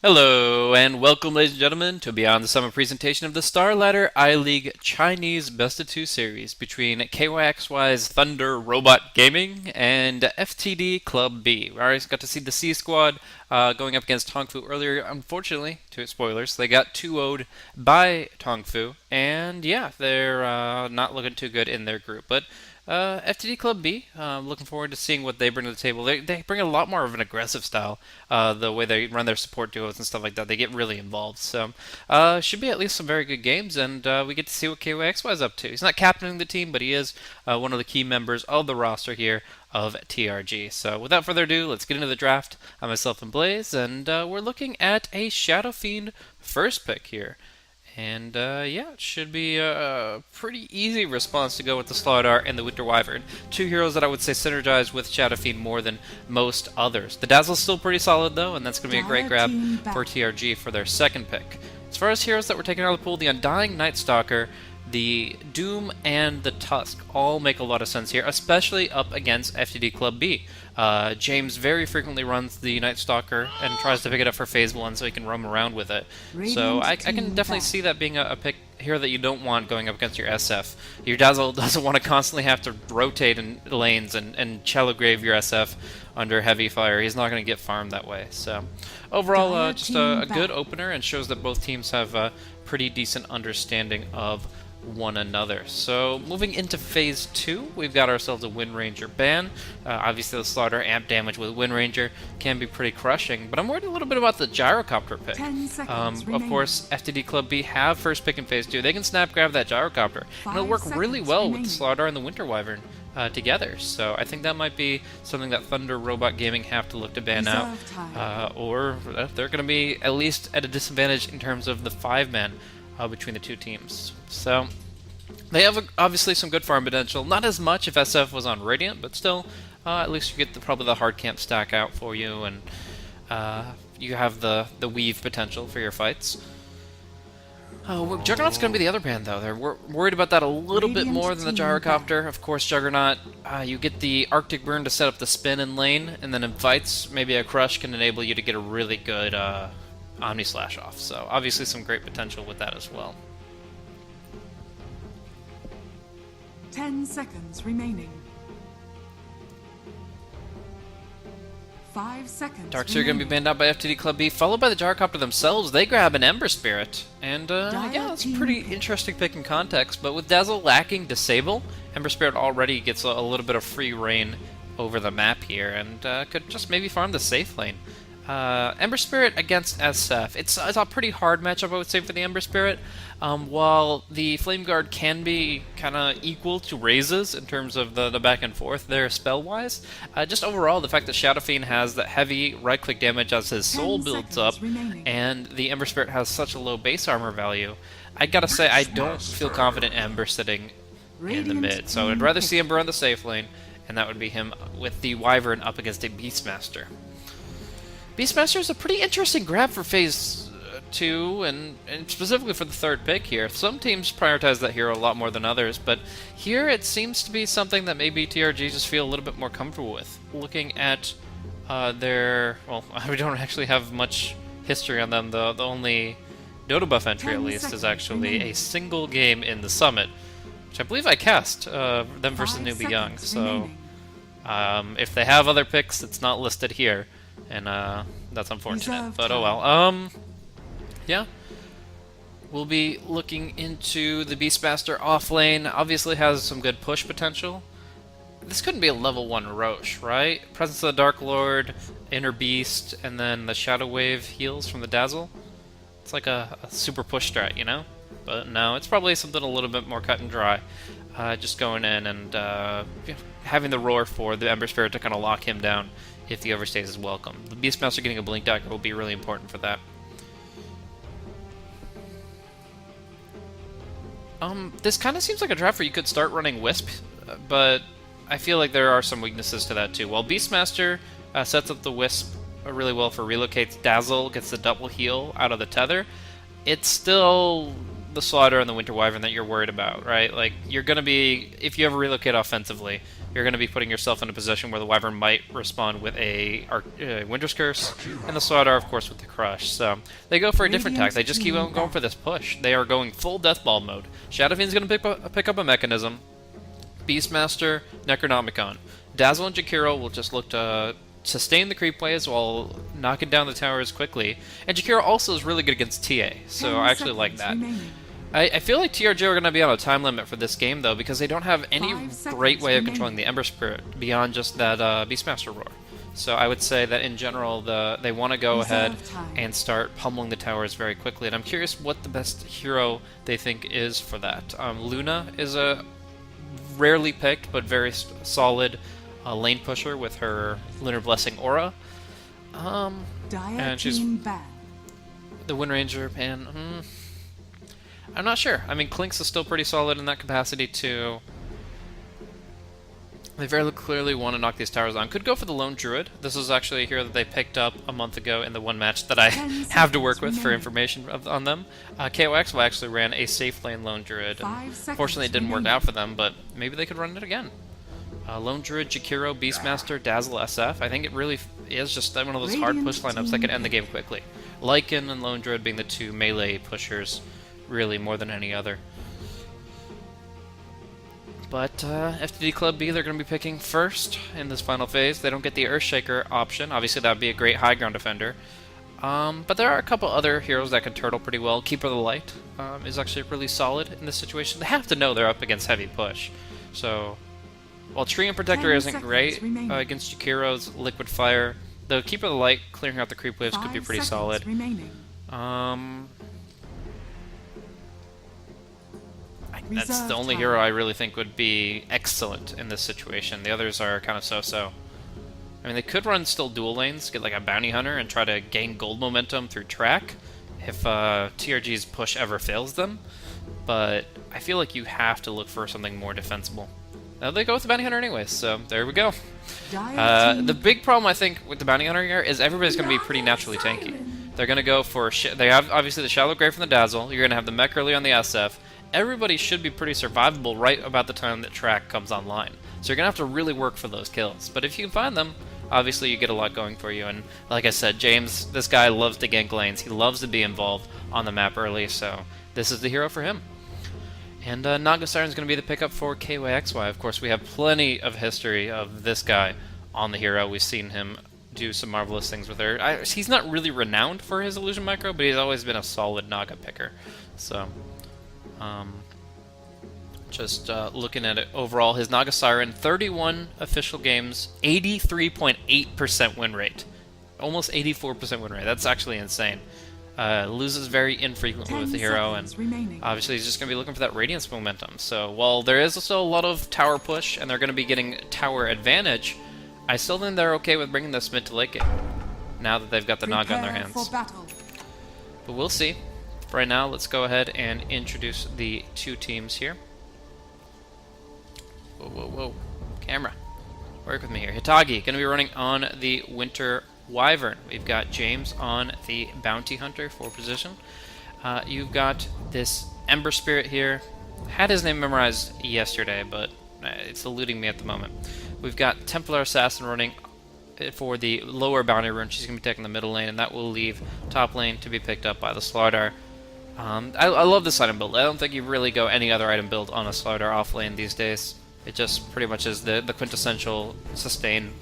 Hello, and welcome, ladies and gentlemen, to Beyond the Summer presentation of the Star Ladder I-League Chinese Best of 2 series between KYXY's Thunder Robot Gaming and FTD.B. We already got to see the C Squad going up against Tongfu earlier. Unfortunately, spoilers, they got 2-0'd by Tongfu, and yeah, they're not looking too good in their group. But FTD.B, looking forward to seeing what they bring to the table. They bring a lot more of an aggressive style, the way they run their support duos and stuff like that. They get really involved. So, should be at least some very good games, and we get to see what KYXY is up to. He's not captaining the team, but he is one of the key members of the roster here of TRG. So, without further ado, let's get into the draft. I'm myself and Blaze, and we're looking at a Shadow Fiend first pick here. And yeah, it should be a pretty easy response to go with the Slaughter and the Winter Wyvern. Two heroes that I would say synergize with Shadow Fiend more than most others. The Dazzle's still pretty solid though, and that's going to be a great grab for TRG for their second pick. As far as heroes that were taken out of the pool, the Undying Night Stalker, the Doom, and the Tusk all make a lot of sense here, especially up against FTD.B. James very frequently runs the Night Stalker and tries to pick it up for phase 1 so he can roam around with it. So I can definitely see that being a pick here that you don't want going up against your SF. Your Dazzle doesn't want to constantly have to rotate in lanes and shallow grave your SF under heavy fire. He's not going to get farmed that way. So overall, just a good opener, and shows that both teams have a pretty decent understanding of one another. So moving into phase 2, we've got ourselves a Wind Ranger ban. Obviously the Slaughter amp damage with Wind Ranger can be pretty crushing, but I'm worried a little bit about the Gyrocopter pick. Of course, FTD.B have first pick in phase 2. They can snap grab that Gyrocopter, and it'll work really well with the Slaughter and the Winter Wyvern together. So I think that might be something that Thunder Robot Gaming have to look to ban out, or they're going to be at least at a disadvantage in terms of the 5-man between the two teams. So they have obviously some good farm potential. Not as much if SF was on Radiant, but still, at least you get probably the hard camp stack out for you, and you have the weave potential for your fights. Juggernaut's going to be the other band, though. They're worried about that a little bit more than the Gyrocopter. Of course, Juggernaut, you get the Arctic Burn to set up the spin in lane, and then invites, maybe a Crush can enable you to get a really good Omni Slash off. So obviously some great potential with that as well. 10 seconds remaining. 5 seconds. Darkseer going to be banned out by FTD.B, followed by the Gyrocopter themselves. They grab an Ember Spirit, and yeah, that's a pretty interesting pick in context. But with Dazzle lacking Disable, Ember Spirit already gets a little bit of free reign over the map here, and could just maybe farm the safe lane. Ember Spirit against SF. It's a pretty hard matchup, I would say, for the Ember Spirit. While the Flame Guard can be kind of equal to Raises in terms of the back and forth there spell-wise, just overall, the fact that Shadow Fiend has that heavy right-click damage as his soul builds up, and the Ember Spirit has such a low base armor value, I gotta say, I don't feel confident Ember sitting in the mid. So I'd rather see Ember on the safe lane, and that would be him with the Wyvern up against a Beastmaster. Beastmaster is a pretty interesting grab for phase 2, and specifically for the third pick here. Some teams prioritize that hero a lot more than others, but here it seems to be something that maybe TRG just feel a little bit more comfortable with. Looking at their... well, we don't actually have much history on them. The only Dota buff entry, at least, is actually a single game in the Summit, which I believe I cast, them versus Newbie Young. So if they have other picks, it's not listed here. And that's unfortunate, but oh well. Yeah, we'll be looking into the Beastmaster off lane. Obviously has some good push potential. This couldn't be a level 1 Roche, right? Presence of the Dark Lord, Inner Beast, and then the Shadow Wave heals from the Dazzle. It's like a super push strat, you know? But no, it's probably something a little bit more cut and dry. Just going in and having the Roar for the Ember Spirit to kind of lock him down if the overstays is welcome. The Beastmaster getting a Blink Dagger will be really important for that. This kind of seems like a draft where you could start running Wisp, but I feel like there are some weaknesses to that too. While Beastmaster sets up the Wisp really well for relocates, Dazzle gets the double heal out of the tether, it still the Slaughter and the Winter Wyvern that you're worried about, right? Like, you're going to be, if you ever relocate offensively, you're going to be putting yourself in a position where the Wyvern might respond with a Winter's Curse, and the Slaughter, of course, with the Crush. So they go for a different tack. They just keep on going for this push. They are going full Deathball mode. Shadow Fiend's going to pick up a Mechanism. Beastmaster, Necronomicon. Dazzle and Jakiro will just look to sustain the creep waves while knocking down the towers quickly. And Jakiro also is really good against TA, so I actually like that. I feel like TRG are going to be on a time limit for this game, though, because they don't have any great way of controlling the Ember Spirit beyond just that Beastmaster Roar. So I would say that in general, they want to go ahead and start pummeling the towers very quickly. And I'm curious what the best hero they think is for that. Luna is a rarely picked but very solid lane pusher with her Lunar Blessing aura. And she's the Wind Ranger, and I'm not sure. I mean, Clinkz is still pretty solid in that capacity too. They very clearly want to knock these towers down. Could go for the Lone Druid. This is actually a hero that they picked up a month ago in the one match that I have to work with for information on them. KOXY actually ran a safe lane Lone Druid. Fortunately, it didn't work out for them, but maybe they could run it again. Lone Druid, Jakiro, Beastmaster, Dazzle, SF. I think it really is just one of those hard push lineups that can end the game quickly. Lycan and Lone Druid being the two melee pushers, really, more than any other. But FTD Club B, they're going to be picking first in this final phase. They don't get the Earthshaker option. Obviously, that would be a great high ground defender. But there are a couple other heroes that can turtle pretty well. Keeper of the Light is actually really solid in this situation. They have to know they're up against heavy push. So, while Tree and Protector isn't great against Jakiro's Liquid Fire, the Keeper of the Light clearing out the creep waves could be pretty solid. That's the only hero I really think would be excellent in this situation. The others are kind of so-so. I mean, they could run still dual lanes, get like a Bounty Hunter, and try to gain gold momentum through track if TRG's push ever fails them. But I feel like you have to look for something more defensible. They go with the Bounty Hunter anyways, so there we go. The big problem, I think, with the Bounty Hunter here is everybody's going to be pretty naturally tanky. They're going to go for... they have, obviously, the Shallow Grave from the Dazzle. You're going to have the mech early on the SF. Everybody should be pretty survivable right about the time that track comes online. So you're going to have to really work for those kills. But if you can find them, obviously you get a lot going for you. And like I said, James, this guy loves to gank lanes. He loves to be involved on the map early, so this is the hero for him. And Naga Siren is going to be the pickup for KYXY. Of course, we have plenty of history of this guy on the hero. We've seen him do some marvelous things with her. He's not really renowned for his Illusion Micro, but he's always been a solid Naga picker. So... just looking at it overall, his Naga Siren, 31 official games, 83.8% win rate. Almost 84% win rate. That's actually insane. Loses very infrequently with the hero, and obviously he's just going to be looking for that Radiance momentum. So while there is still a lot of tower push, and they're going to be getting tower advantage, I still think they're okay with bringing this mid to late game, now that they've got the Naga on their hands. But we'll see. For right now, let's go ahead and introduce the two teams here. Whoa, whoa, whoa. Camera. Work with me here. Hitagi, going to be running on the Winter Wyvern. We've got James on the Bounty Hunter for position. You've got this Ember Spirit here. Had his name memorized yesterday, but it's eluding me at the moment. We've got Templar Assassin running for the lower bounty rune. She's going to be taking the middle lane, and that will leave top lane to be picked up by the Slardar. I love this item build. I don't think you really go any other item build on a Slardar off lane these days. It just pretty much is the quintessential sustain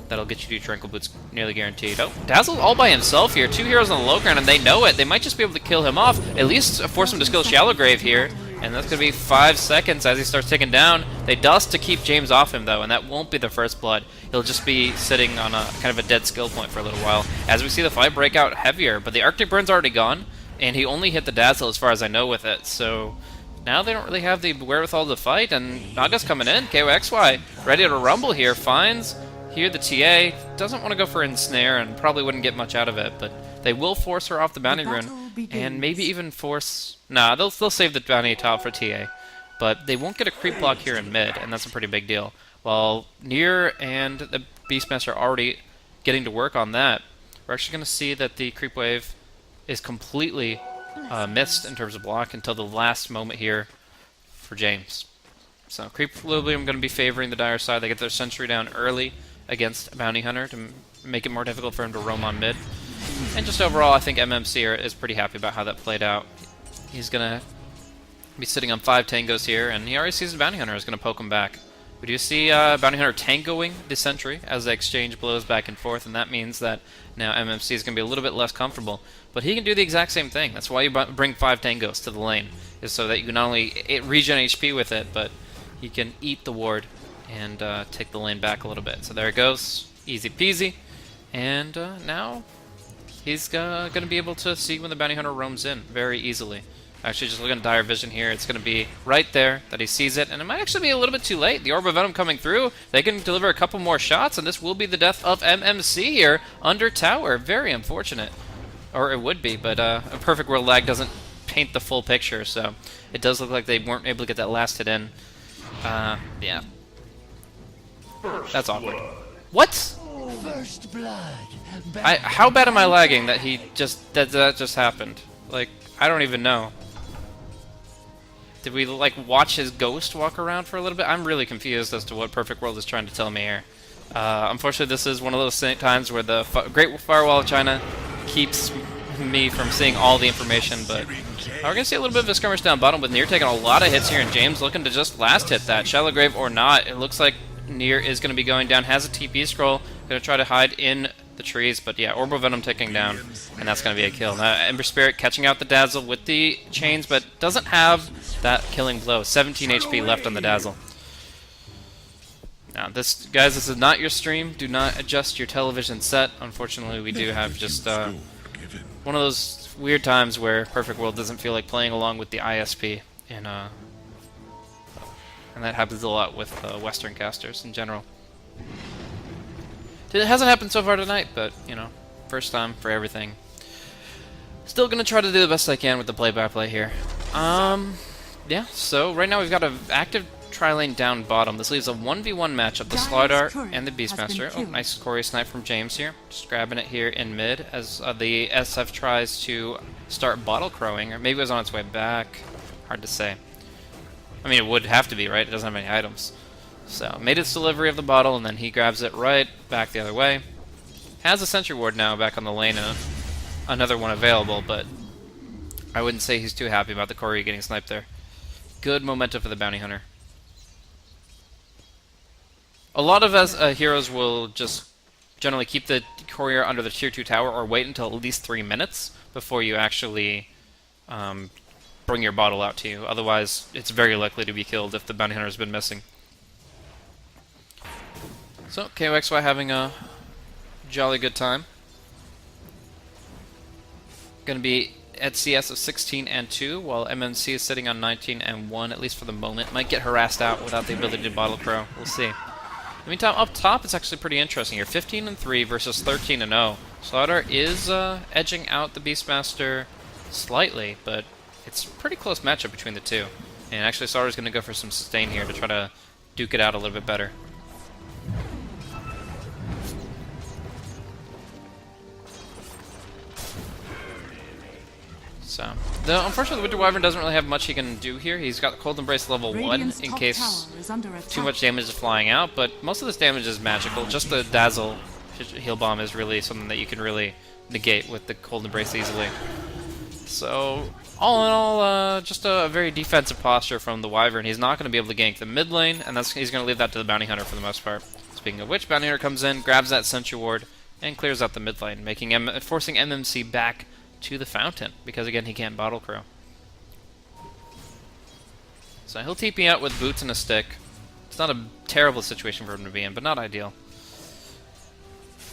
that'll get you to Tranquil Boots nearly guaranteed. Oh, Dazzle all by himself here. Two heroes on the low ground, and they know it. They might just be able to kill him off. At least force him to skill Shallow Grave here. And that's going to be 5 seconds as he starts taking down. They dust to keep James off him, though, and that won't be the first blood. He'll just be sitting on a kind of a dead skill point for a little while. As we see the fight break out heavier, but the Arctic Burn's already gone, and he only hit the Dazzle as far as I know with it, so... now they don't really have the wherewithal to fight, and Naga's coming in. KOXY ready to rumble here. Finds here the TA. Doesn't want to go for Ensnare and probably wouldn't get much out of it, but they will force her off the bounty rune. And maybe even force... nah, they'll save the bounty top for TA. But they won't get a creep block here in mid, and that's a pretty big deal. While Nier and the Beastmaster are already getting to work on that, we're actually going to see that the creep wave is completely missed in terms of block until the last moment here for James. So Creep Liblium going to be favoring the Dire side. They get their Sentry down early against Bounty Hunter to make it more difficult for him to roam on mid. And just overall, I think MMC is pretty happy about how that played out. He's going to be sitting on 5 tangos here, and he already sees the Bounty Hunter is going to poke him back. We do see Bounty Hunter tangoing the Sentry as they exchange blows back and forth, and that means that now MMC is going to be a little bit less comfortable. But he can do the exact same thing. That's why you bring 5 tangos to the lane, is so that you can not only regen HP with it, but he can eat the ward and take the lane back a little bit. So there it goes, easy peasy. And now he's going to be able to see when the Bounty Hunter roams in very easily. Actually, just looking at Dire Vision here, it's going to be right there that he sees it, and it might actually be a little bit too late. The Orb of Venom coming through, they can deliver a couple more shots, and this will be the death of MMC here under tower. Very unfortunate. Or it would be, but a Perfect World lag doesn't paint the full picture, so it does look like they weren't able to get that last hit in. Yeah. That's awkward. What? First blood. How bad am I lagging that that just happened? Like, I don't even know. Did we, like, watch his ghost walk around for a little bit? I'm really confused as to what Perfect World is trying to tell me here. Unfortunately, this is one of those times where the Great Firewall of China keeps me from seeing all the information, but we're going to see a little bit of a skirmish down bottom with Nier taking a lot of hits here, and James looking to just last hit that. Shallow Grave or not, it looks like Nier is going to be going down, has a TP scroll, going to try to hide in the trees, but yeah, Orb of Venom taking down, and that's going to be a kill. Now, Ember Spirit catching out the Dazzle with the chains, but doesn't have that killing blow. 17 HP left on the Dazzle. Now, guys, this is not your stream. Do not adjust your television set. Unfortunately, we do have just one of those weird times where Perfect World doesn't feel like playing along with the ISP, and that happens a lot with Western casters in general. It hasn't happened so far tonight, but, you know, first time for everything. Still gonna try to do the best I can with the play-by-play here. Yeah, so right now we've got an active tri-lane down bottom. This leaves a 1v1 matchup, the Slardar and the Beastmaster. Oh, nice Courier snipe from James here. Just grabbing it here in mid as the SF tries to start bottle crowing, or maybe it was on its way back. Hard to say. I mean, it would have to be, right? It doesn't have any items. So, made its delivery of the bottle, and then he grabs it right back the other way. Has a Sentry Ward now back on the lane, and another one available, but I wouldn't say he's too happy about the Courier getting sniped there. Good momentum for the Bounty Hunter. A lot of heroes will just generally keep the Courier under the tier 2 tower, or wait until at least 3 minutes before you actually bring your bottle out to you. Otherwise, it's very likely to be killed if the Bounty Hunter has been missing. So, KOXY having a jolly good time. Going to be at CS of 16 and 2, while MMC is sitting on 19 and 1, at least for the moment. Might get harassed out without the ability to bottle crow. We'll see. In the meantime, up top, it's actually pretty interesting here. 15 and 3 versus 13 and 0. Slaughter is edging out the Beastmaster slightly, but it's a pretty close matchup between the two. And actually, Slaughter's going to go for some sustain here to try to duke it out a little bit better. So, unfortunately, the Winter Wyvern doesn't really have much he can do here. He's got Cold Embrace level 1 in case too much damage is flying out, but most of this damage is magical. Just the Dazzle Heal Bomb is really something that you can really negate with the Cold Embrace easily. So, all in all, just a very defensive posture from the Wyvern. He's not going to be able to gank the mid lane, and he's going to leave that to the Bounty Hunter for the most part. Speaking of which, Bounty Hunter comes in, grabs that Sentry Ward, and clears out the mid lane, forcing MMC back to the fountain, because again he can't bottle crow. So he'll TP out with boots and a stick. It's not a terrible situation for him to be in, but not ideal.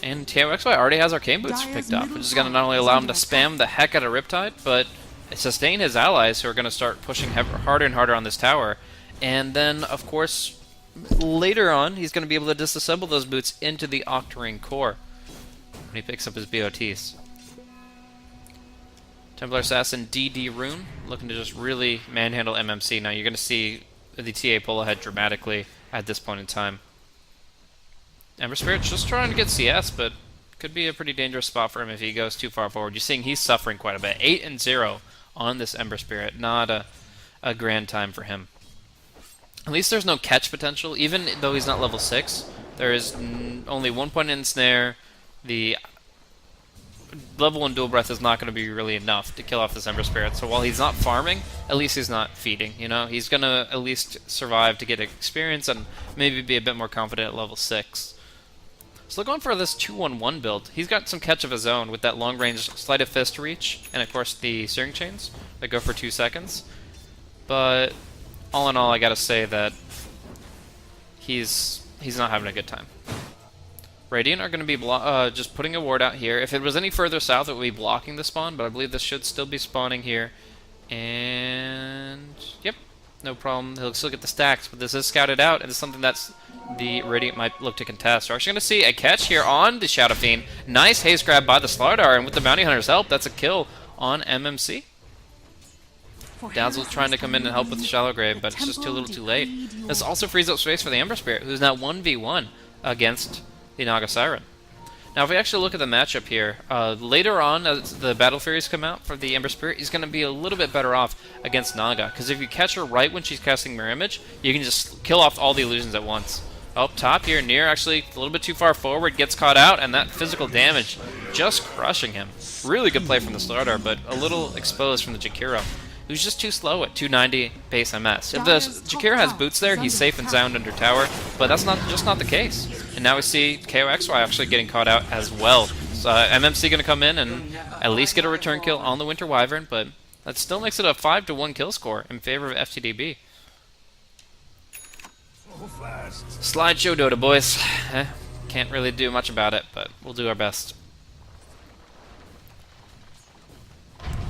And TOXY already has Arcane Boots picked up, which is going to not only allow him to spam the heck out of Riptide, but sustain his allies who are going to start pushing harder and harder on this tower. And then, of course, later on, he's going to be able to disassemble those boots into the Octarine core when he picks up his BOTs. Templar Assassin DD Rune, looking to just really manhandle MMC. Now you're going to see the TA pull ahead dramatically at this point in time. Ember Spirit's just trying to get CS, but could be a pretty dangerous spot for him if he goes too far forward. You're seeing he's suffering quite a bit. 8 and 0 on this Ember Spirit. Not a grand time for him. At least there's no catch potential, even though he's not level 6. There is only 1 point in Snare. The level 1 Dual Breath is not going to be really enough to kill off this Ember Spirit. So while he's not farming, at least he's not feeding. You know, he's going to at least survive to get experience and maybe be a bit more confident at level 6. So going for this 2-1-1 build. He's got some catch of his own with that long-range Sleight of Fist reach, and of course the Searing Chains that go for 2 seconds. But all in all, I gotta say that he's not having a good time. Radiant are going to be just putting a ward out here. If it was any further south, it would be blocking the spawn, but I believe this should still be spawning here. And yep, no problem. He'll still get the stacks, but this is scouted out, and it's something that's the Radiant might look to contest. We're actually going to see a catch here on the Shadow Fiend. Nice haste grab by the Slardar, and with the Bounty Hunter's help, that's a kill on MMC. Dazzle's trying to come in and help with the Shallow Grave, but it's just too little too late. This also frees up space for the Ember Spirit, who's now 1v1 against the Naga Siren. Now, if we actually look at the matchup here, later on, as the Battle Furies come out for the Ember Spirit, he's going to be a little bit better off against Naga, because if you catch her right when she's casting Mirror Image, you can just kill off all the illusions at once. Up top here, Nier actually a little bit too far forward, gets caught out, and that physical damage just crushing him. Really good play from the Slardar, but a little exposed from the Jakiro, who's just too slow at 290 base MS. If the Jakiro has boots there, he's safe and sound under tower, but that's just not the case. And now we see KOXY actually getting caught out as well. So MMC going to come in and at least get a return kill on the Winter Wyvern, but that still makes it a 5-1 kill score in favor of FTD.B. Slideshow Dota, boys. Can't really do much about it, but we'll do our best.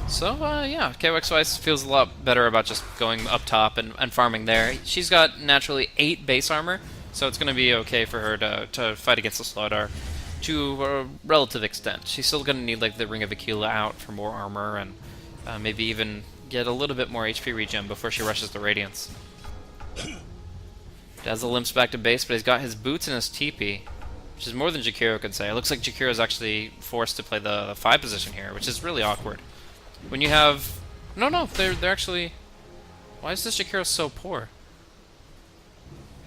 So, yeah, KOXY feels a lot better about just going up top and farming there. She's got naturally 8 base armor, so it's going to be okay for her to fight against the Slardar to a relative extent. She's still going to need like the Ring of Aquila out for more armor and maybe even get a little bit more HP regen before she rushes the Radiance. Dazzle limps back to base, but he's got his boots and his TP, which is more than Jakiro can say. It looks like Jakiro is actually forced to play the 5 position here, which is really awkward. When you have... No, they're actually... Why is this Jakiro so poor?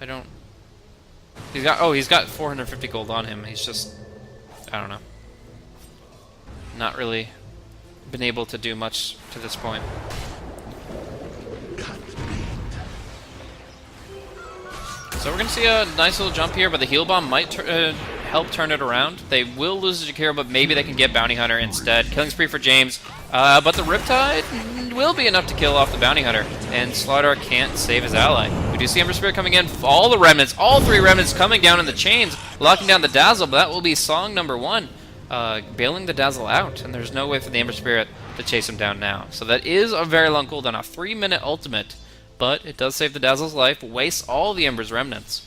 I don't... He's got 450 gold on him. He's just... I don't know. Not really been able to do much to this point. So we're going to see a nice little jump here, but the heal bomb might help turn it around. They will lose the Jakiro, but maybe they can get Bounty Hunter instead. Killing spree for James, but the Riptide will be enough to kill off the Bounty Hunter, and Slardar can't save his ally. We do see Ember Spirit coming in, all the Remnants, all 3 Remnants coming down in the chains, locking down the Dazzle, but that will be song number 1, bailing the Dazzle out, and there's no way for the Ember Spirit to chase him down now. So that is a very long cooldown, a 3-minute ultimate, but it does save the Dazzle's life, wastes all the Ember's Remnants,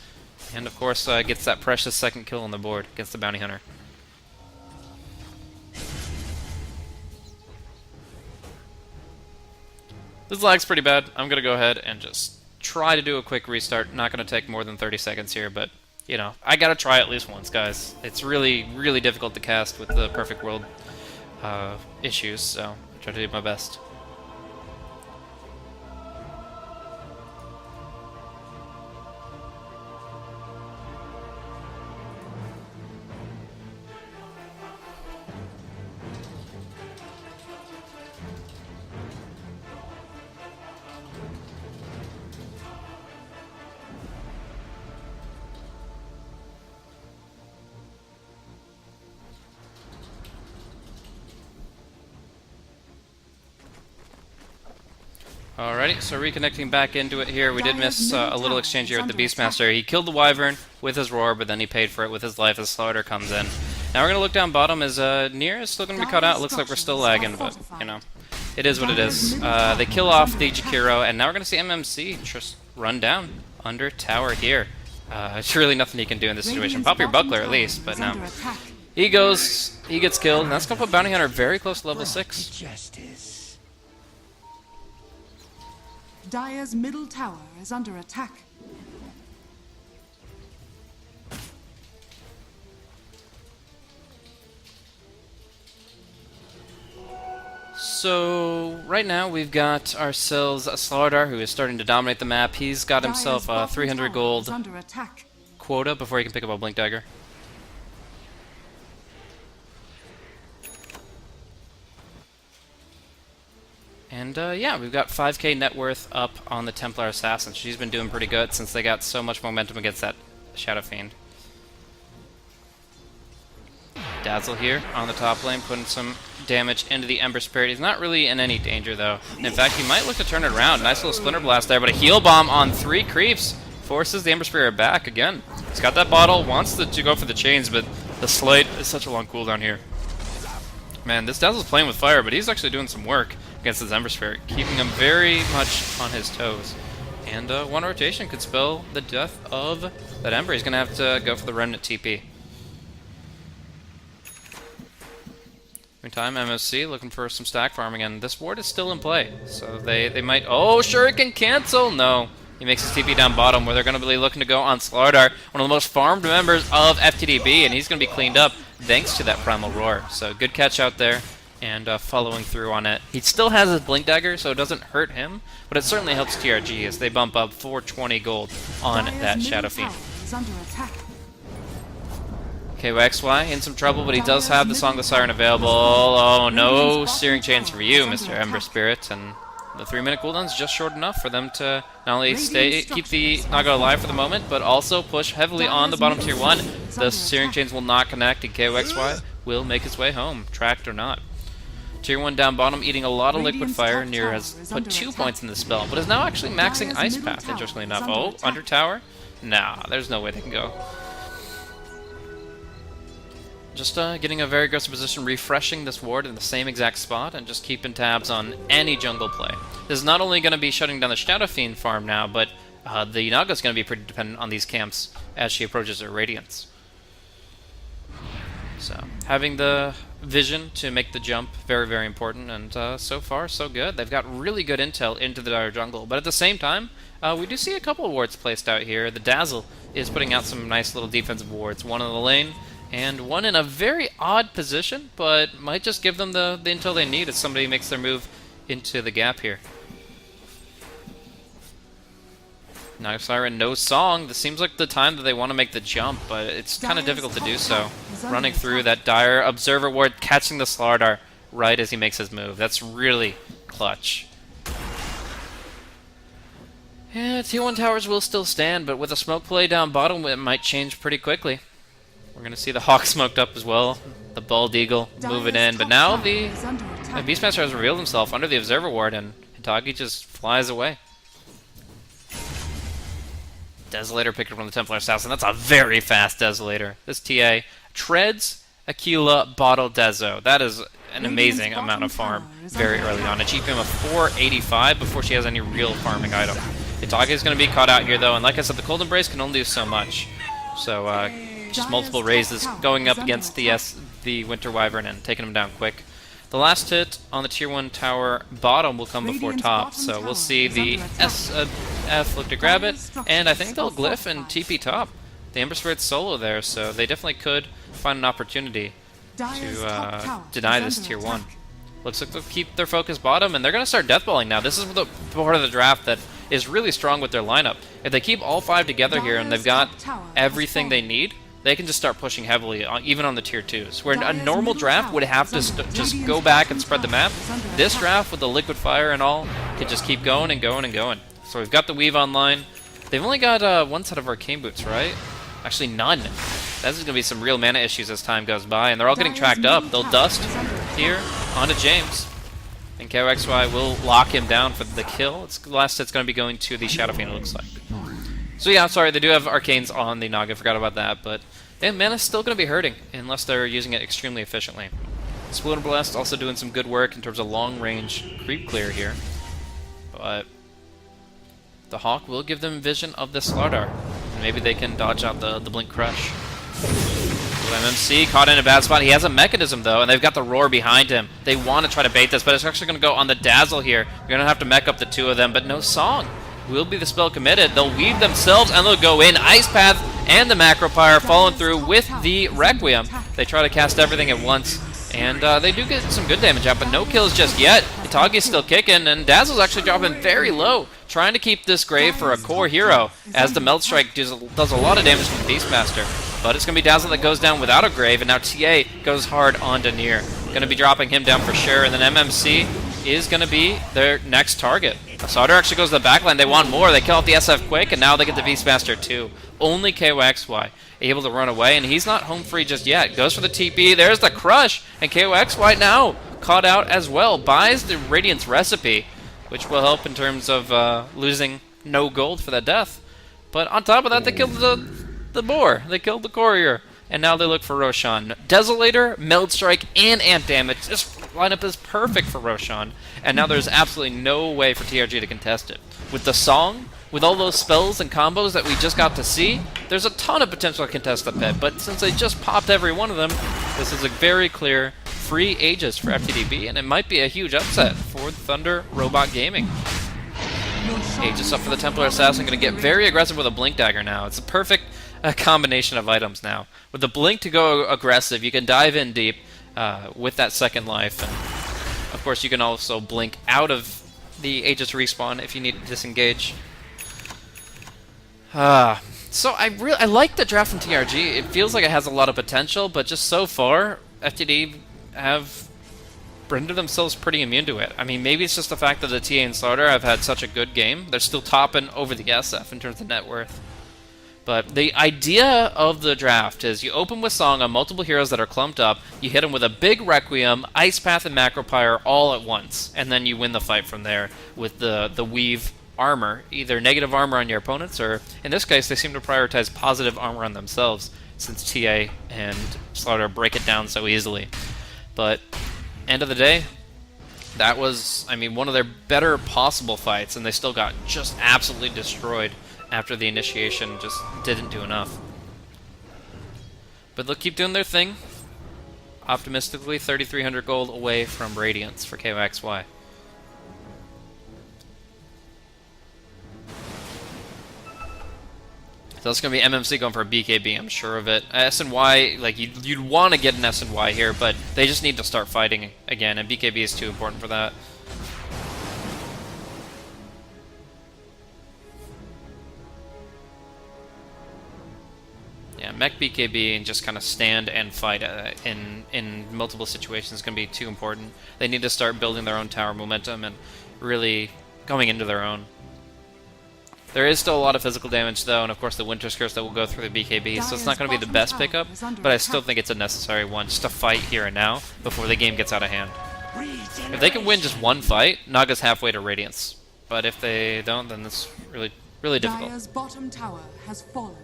and of course gets that precious 2nd kill on the board against the Bounty Hunter. This lag's pretty bad. I'm going to go ahead and just try to do a quick restart. Not going to take more than 30 seconds here, but, you know, I got to try at least once, guys. It's really, really difficult to cast with the Perfect World issues, so I'll try to do my best. Alrighty, so reconnecting back into it here. We did miss a little exchange here with the Beastmaster. He killed the Wyvern with his roar, but then he paid for it with his life as Slardar comes in. Now we're going to look down bottom as Nier is still going to be cut out. It looks like we're still lagging, but, you know, it is what it is. They kill off the Jakiro, and now we're going to see MMC just run down under tower here. It's really nothing he can do in this situation. Pop your Buckler at least, but no. He gets killed, and that's going to put Bounty Hunter very close to level 6. Dire's middle tower is under attack. So right now we've got ourselves a Slardar who is starting to dominate the map. He's got himself a 300 gold Under attack. quota before he can pick up a Blink Dagger. And yeah, we've got 5k net worth up on the Templar Assassin. She's been doing pretty good since they got so much momentum against that Shadow Fiend. Dazzle here on the top lane, putting some damage into the Ember Spirit. He's not really in any danger, though. In fact, he might look to turn it around. Nice little Splinter Blast there, but a Heal Bomb on 3 creeps forces the Ember Spirit back again. He's got that bottle, wants to go for the chains, but the Slate is such a long cooldown here. Man, this Dazzle's playing with fire, but he's actually doing some work against his Ember Spirit, keeping him very much on his toes. And one rotation could spell the death of that Ember. He's going to have to go for the Remnant TP. Meantime, MSC looking for some stack farming, and this ward is still in play. So they might... Oh, sure, it can cancel! No. He makes his TP down bottom, where they're going to be looking to go on Slardar, one of the most farmed members of FTD.B, and he's going to be cleaned up thanks to that Primal Roar. So good catch out there, and following through on it. He still has his Blink Dagger, so it doesn't hurt him, but it certainly helps TRG as they bump up 420 gold on that Shadow Fiend. Under attack. KYXY in some trouble, but he does have the Song of the Siren available. Oh, no Searing Chains for you, Mr. Ember Spirit, and the 3-minute cooldown's just short enough for them to not only keep the Naga alive for the moment, but also push heavily on the bottom tier 1. The Searing Chains will not connect, and KYXY will make his way home, tracked or not. Tier 1 down bottom, eating a lot of Liquid Fire. Nier has put 2 points in the spell, but is now actually maxing Ice Path, interestingly enough. Oh, under tower? Nah, there's no way they can go. Just getting a very aggressive position, refreshing this ward in the same exact spot, and just keeping tabs on any jungle play. This is not only going to be shutting down the Shadow Fiend farm now, but the Naga's going to be pretty dependent on these camps as she approaches her Radiance. So, having the vision to make the jump, very, very important, and so far, so good. They've got really good intel into the dire jungle, but at the same time, we do see a couple of wards placed out here. The Dazzle is putting out some nice little defensive wards, one in the lane, and one in a very odd position, but might just give them the intel they need as somebody makes their move into the gap here. Naga Siren, no song. This seems like the time that they want to make the jump, but it's kind of difficult to do so. Running through that dire Observer ward, catching the Slardar right as he makes his move. That's really clutch. Yeah, T1 towers will still stand, but with a smoke play down bottom, it might change pretty quickly. We're going to see the Hawk smoked up as well, the Bald Eagle moving in, but now the Beastmaster has revealed himself under the Observer ward, and Hitagi just flies away. Desolator picked up from the Templar Assassin. That's a very fast Desolator. This TA treads Aquila Bottle Dezo. That is an amazing amount of farm very early on. Achieving him a 485 before she has any real farming item. Hitagi is going to be caught out here, though, and like I said, the Cold Embrace can only do so much. So, just multiple raises going up against the Winter Wyvern and taking him down quick. The last hit on the Tier 1 tower bottom will come before top, so we'll see the SF look to grab it, and I think they'll glyph and TP top. The Ember Spirit's solo there, so they definitely could find an opportunity to deny this Tier 1. Looks like they'll keep their focus bottom, and they're going to start deathballing now. This is the part of the draft that is really strong with their lineup. If they keep all 5 together here and they've got everything they need, they can just start pushing heavily, even on the Tier 2s. Where a normal draft would have to just go back and spread the map, this draft with the Liquid Fire and all can just keep going and going and going. So we've got the Weave online. They've only got one set of Arcane Boots, right? Actually, none. That's going to be some real mana issues as time goes by, and they're all getting tracked up. They'll dust here onto James. And KOXY will lock him down for the kill. The last hit's going to be going to the Shadow Fiend, it looks like. So yeah, I'm sorry, they do have Arcanes on the Naga, forgot about that, but yeah, mana's still going to be hurting unless they're using it extremely efficiently. Splinter Blast also doing some good work in terms of long-range creep clear here, but the Hawk will give them vision of the Slardar, and maybe they can dodge out the Blink Crush. MMC caught in a bad spot. He has a mechanism, though, and they've got the Roar behind him. They want to try to bait this, but it's actually going to go on the Dazzle here. You're going to have to mech up the 2 of them, but no song. Will be the spell committed. They'll weave themselves, and they'll go in. Ice Path and the Macro Pyre following through with the Requiem. They try to cast everything at once, And they do get some good damage out, but no kills just yet. Itagi's still kicking, and Dazzle's actually dropping very low, trying to keep this grave for a core hero, as the Melt Strike does a lot of damage to the Beastmaster. But it's going to be Dazzle that goes down without a grave, and now TA goes hard on Denier. Going to be dropping him down for sure, and then MMC is going to be their next target. Sauter actually goes to the backline. They want more. They kill off the SF quick, and now they get the Beastmaster too. Only KYXY able to run away, and he's not home free just yet. Goes for the TP. There's the crush, and KYXY now caught out as well. Buys the Radiance recipe, which will help in terms of losing no gold for that death. But on top of that, they killed the boar. They killed the courier. And now they look for Roshan. Desolator, Meld Strike, and Amp Damage. This lineup is perfect for Roshan. And now there's absolutely no way for TRG to contest it. With the song, with all those spells and combos that we just got to see, there's a ton of potential to contest the pit. But since they just popped every one of them, this is a very clear free Aegis for FTD.B. And it might be a huge upset for Thunder Robot Gaming. Aegis up for the Templar Assassin. Going to get very aggressive with a Blink Dagger now. It's a perfect combination of items now. With the Blink to go aggressive, you can dive in deep with that second life. And of course, you can also Blink out of the Aegis respawn if you need to disengage. So I like the draft from TRG. It feels like it has a lot of potential, but just so far, FTD have rendered themselves pretty immune to it. I mean, maybe it's just the fact that the TA and Slaughter have had such a good game. They're still topping over the SF in terms of net worth. But the idea of the draft is you open with Song on multiple heroes that are clumped up, you hit them with a big Requiem, Ice Path, and Macropyre all at once, and then you win the fight from there with the Weave armor, either negative armor on your opponents, or in this case they seem to prioritize positive armor on themselves, since TA and Slaughter break it down so easily. But end of the day, that was, I mean, one of their better possible fights, and they still got just absolutely destroyed after the initiation just didn't do enough. But they'll keep doing their thing. Optimistically, 3,300 gold away from Radiance for KYXY. So it's going to be MMC going for a BKB, I'm sure of it. SNY, like, you'd want to get an SNY here, but they just need to start fighting again, and BKB is too important for that. Yeah, mech BKB and just kind of stand and fight in multiple situations is going to be too important. They need to start building their own tower momentum and really going into their own. There is still a lot of physical damage, though, and of course the Winter's Curse that will go through the BKB, so it's not going to be the best pickup, but I still think it's a necessary one, just to fight here and now, before the game gets out of hand. If they can win just one fight, Naga's halfway to Radiance. But if they don't, then it's really, really difficult. Dire's bottom tower has fallen.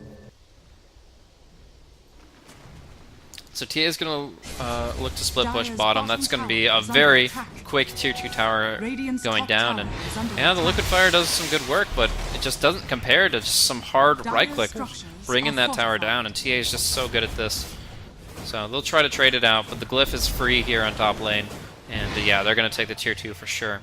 So TA is going to look to split push bottom. That's going to be a very quick tier 2 tower going down. And yeah, the Liquid Fire does some good work, but it just doesn't compare to just some hard right clickers bringing that tower down. And TA is just so good at this. So they'll try to trade it out, but the Glyph is free here on top lane. And yeah, they're going to take the tier 2 for sure.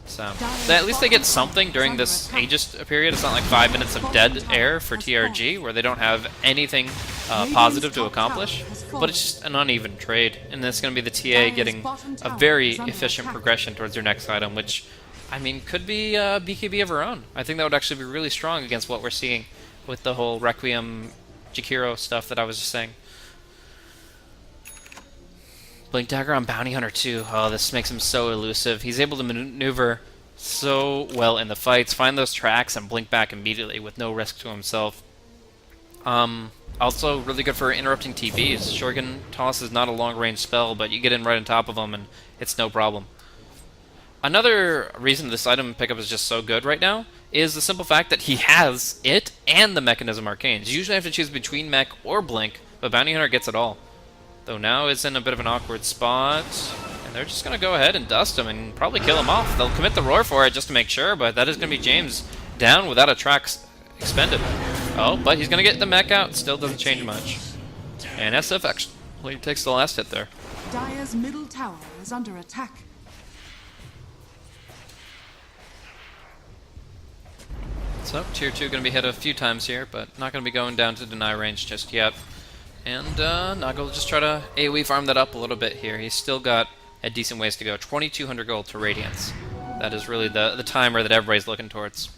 So at least they get something during this Aegis period. It's not like 5 minutes of dead air for TRG, where they don't have anything positive to accomplish. But it's just an uneven trade, and it's going to be the TA getting a very efficient progression towards their next item, which, I mean, could be BKB of her own. I think that would actually be really strong against what we're seeing with the whole Requiem Jakiro stuff that I was just saying. Blink Dagger on Bounty Hunter too. Oh, this makes him so elusive. He's able to maneuver so well in the fights, find those tracks, and blink back immediately with no risk to himself. Also, really good for interrupting TPs. Shuriken Toss is not a long-range spell, but you get in right on top of him, and it's no problem. Another reason this item pickup is just so good right now is the simple fact that he has it and the Mechanism Arcanes. You usually have to choose between Mech or Blink, but Bounty Hunter gets it all. Though now it's in a bit of an awkward spot, and they're just going to go ahead and dust him and probably kill him off. They'll commit the Roar for it just to make sure, but that is going to be James down without a track expended. Oh, but he's going to get the mech out. Still doesn't change much. And SF actually takes the last hit there. Dire's middle tower is under attack. So, tier 2 going to be hit a few times here, but not going to be going down to deny range just yet. And Naga will just try to AoE farm that up a little bit here. He's still got a decent ways to go. 2,200 gold to Radiance. That is really the timer that everybody's looking towards.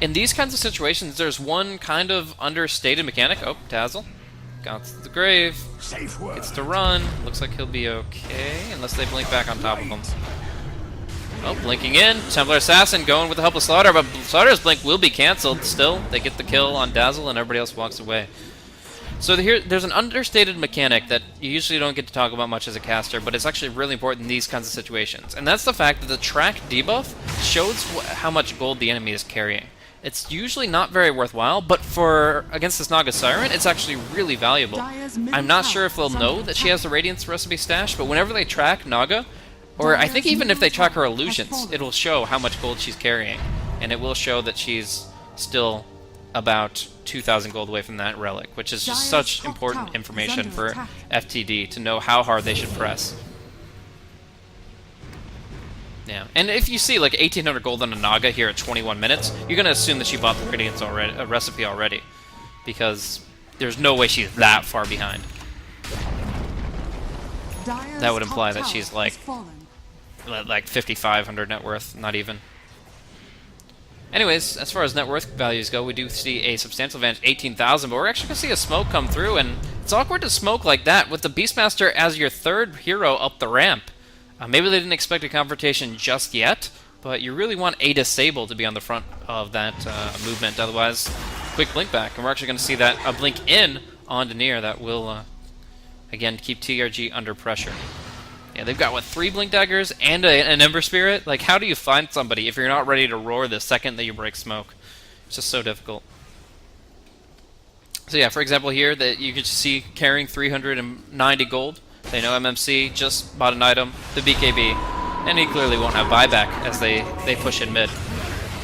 In these kinds of situations, there's one kind of understated mechanic. Oh, Dazzle. Got to the grave. Gets to run. Looks like he'll be okay, unless they blink back on top of him. Oh, blinking in. Templar Assassin going with the help of Slaughter, but Slaughter's blink will be cancelled still. They get the kill on Dazzle, and everybody else walks away. So there's an understated mechanic that you usually don't get to talk about much as a caster, but it's actually really important in these kinds of situations. And that's the fact that the track debuff shows how much gold the enemy is carrying. It's usually not very worthwhile, but for against this Naga Siren, it's actually really valuable. I'm not sure if they'll know that she has the Radiance recipe stash, but whenever they track Naga, or I think even if they track her illusions, it'll show how much gold she's carrying. And it will show that she's still about 2,000 gold away from that relic, which is just such important information for FTD to know how hard they should press. Yeah, and if you see like 1,800 gold on a Naga here at 21 minutes, you're going to assume that she bought the Radiance recipe already, because there's no way she's that far behind. That would imply that she's like 5,500 net worth, not even. Anyways, as far as net worth values go, we do see a substantial advantage, 18,000, but we're actually going to see a smoke come through, and it's awkward to smoke like that with the Beastmaster as your third hero up the ramp. Maybe they didn't expect a confrontation just yet, but you really want a disable to be on the front of that movement, otherwise, quick blink back, and we're actually going to see that a blink in on Denier that will, again, keep TRG under pressure. Yeah, they've got, what, 3 Blink Daggers and an Ember Spirit? Like, how do you find somebody if you're not ready to roar the second that you break smoke? It's just so difficult. So yeah, for example here, that you could see carrying 390 gold. They know MMC just bought an item, the BKB, and he clearly won't have buyback as they push in mid.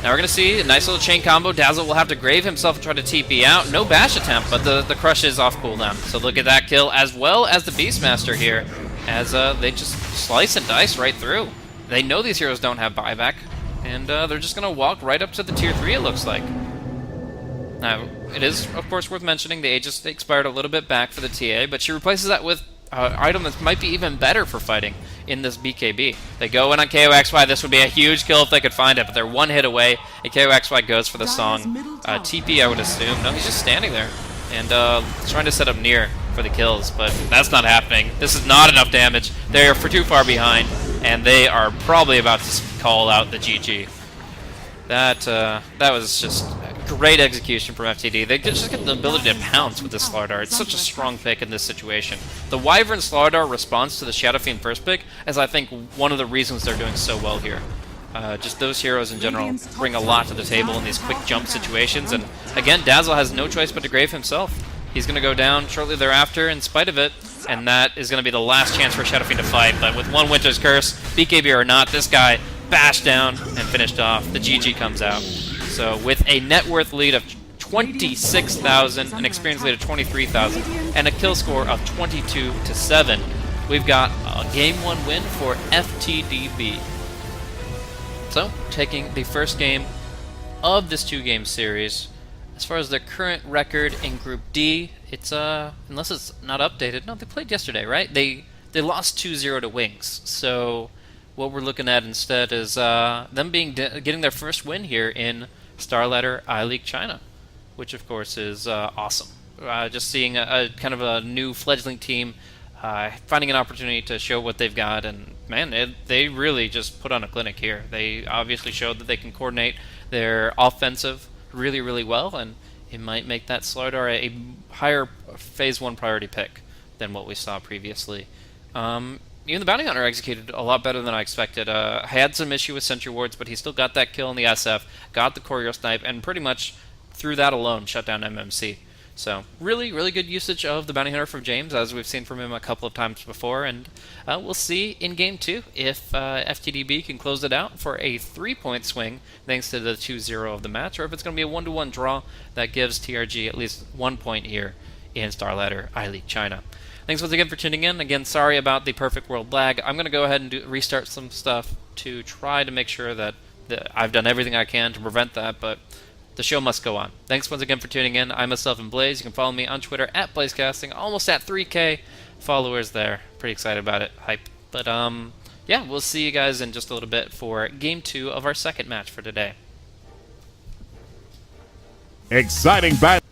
Now we're going to see a nice little chain combo. Dazzle will have to grave himself and try to TP out. No bash attempt, but the crush is off cooldown. So look at that kill, as well as the Beastmaster here, as they just slice and dice right through. They know these heroes don't have buyback, and they're just going to walk right up to the tier 3, it looks like. Now, it is, of course, worth mentioning the Aegis expired a little bit back for the TA, but she replaces that with an item that might be even better for fighting in this BKB. They go in on KOXY. This would be a huge kill if they could find it, but they're one hit away, and KOXY goes for the song. TP, I would assume. No, he's just standing there and trying to set up near for the kills, but that's not happening. This is not enough damage. They're too far behind, and they are probably about to call out the GG. That was just great execution from FTD. They just get the ability to pounce with the Slardar. It's such a strong pick in this situation. The Wyvern Slardar responds to the Shadow Fiend first pick as I think one of the reasons they're doing so well here. Just those heroes in general bring a lot to the table in these quick jump situations, and again, Dazzle has no choice but to grave himself. He's going to go down shortly thereafter in spite of it, and that is going to be the last chance for Shadow Fiend to fight. But with one Winter's Curse, BKB or not, this guy bashed down and finished off. The GG comes out. So with a net worth lead of 26,000, an experience lead of 23,000, and a kill score of 22-7, we've got a Game 1 win for FTD.B. So, taking the first game of this 2-game series. As far as their current record in Group D, it's unless it's not updated. No, they played yesterday, right? They lost 2-0 to Wings. So what we're looking at instead is them getting their first win here in Starladder I-League China, which of course is awesome. Just seeing a kind of a new fledgling team finding an opportunity to show what they've got, and man, they really just put on a clinic here. They obviously showed that they can coordinate their offensive really, really well, and it might make that Slardar a higher Phase 1 priority pick than what we saw previously. Even the Bounty Hunter executed a lot better than I expected. Had some issue with Sentry Wards, but he still got that kill in the SF, got the Choreo Snipe, and pretty much through that alone shut down MMC. So really, really good usage of the Bounty Hunter from James, as we've seen from him a couple of times before, and we'll see in Game 2 if FTD.B can close it out for a 3-point swing thanks to the 2-0 of the match, or if it's going to be a 1-1 draw that gives TRG at least 1 point here in Starladder I-League China. Thanks once again for tuning in. Again, sorry about the Perfect World lag. I'm going to go ahead and restart some stuff to try to make sure that I've done everything I can to prevent that, but the show must go on. Thanks once again for tuning in. I myself am Blaze. You can follow me on Twitter at BlazeCasting. Almost at 3K followers there. Pretty excited about it. Hype. But yeah, we'll see you guys in just a little bit for Game 2 of our second match for today. Exciting battle.